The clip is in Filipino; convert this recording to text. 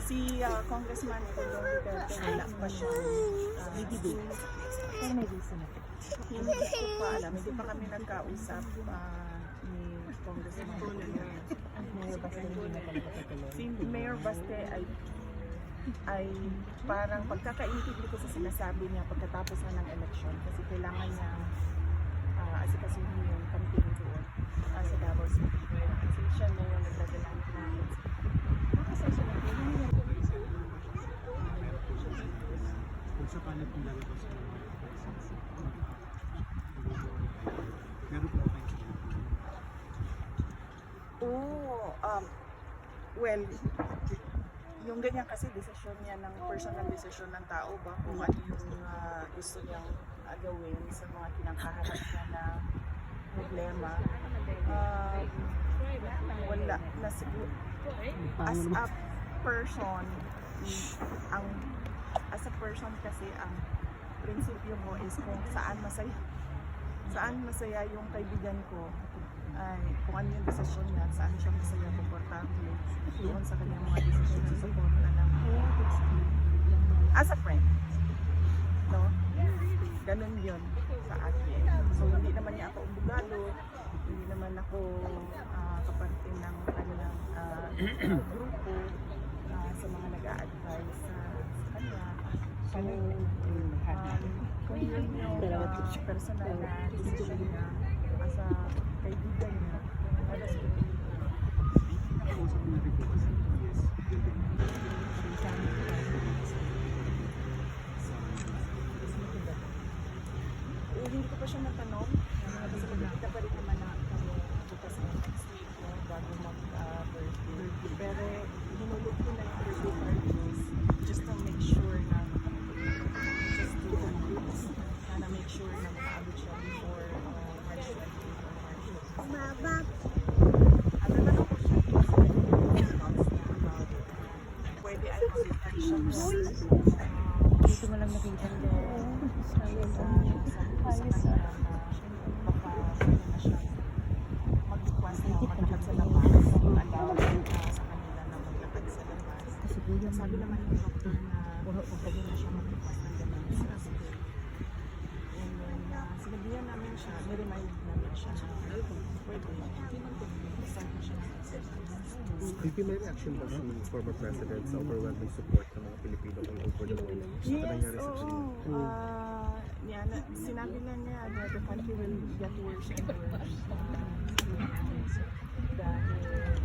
Si Congressman Pulong Duterte, wala pa siya. Hindi ko pa alam, hindi pa kami nagkausap ni Congressman Pulong. Si Mayor Baste ay parang pagkakaintindi ko sa sinasabi niya pagkatapos na ng eleksyon kasi kailangan niya asikasuhin yung campaign ko sa Davao City. Kasi siya na yung nagdadala ng clients. Kung sakalit kung lalabas ng mga license, meron po kayo. Well, yung ganyan kasi desisyon niya ng personal decision ng tao ba kung ano yung gusto niyang gawin sa mga kinakaharap niya na problema. Wala na siguro. As a person kasi ang prinsipyo mo is kung saan masaya yung kaibigan ko, ay kung ano yung desisyon niya, saan siya masaya, komportable doon sa kanyang mga desisyon sa support na lang as a friend, no? Ganun yun sa akin. So hindi naman niya ako umbugalo, hindi naman ako kaparte ng kanyang grupo sa mga nag-a-advise sa kanya. So kung yun yung personal na decision niya as a kaibigan niya, alas ko. Nakausap mo na rin po kasi yes. Hindi ko pa siya natanong. Kasi kita pa rin naman na kami bukas ng next week bago mag-birthday. Pero hinulog ko na yung birthday parties just to make sure na make sure na makaabot siya before March 20 or March 20. Mama! At natanong ko siya about pwede ay mag-return siya Dito mo lang nakita niya. baka na siya mag-request na maglakad sa labas, allow sa kanila na maglakad sa labas. Sabi naman yung doctor na pwede na siya mag-request ng ganun. And then sinabihan namin siya, niremind namin siya na pwede start na siya ng exercise. Did you may reaction ba si former President sa overwhelming support ng mga Pilipino all over the world? Yes, oo. Sinabi na niya na the country will get worse and worse. Dahil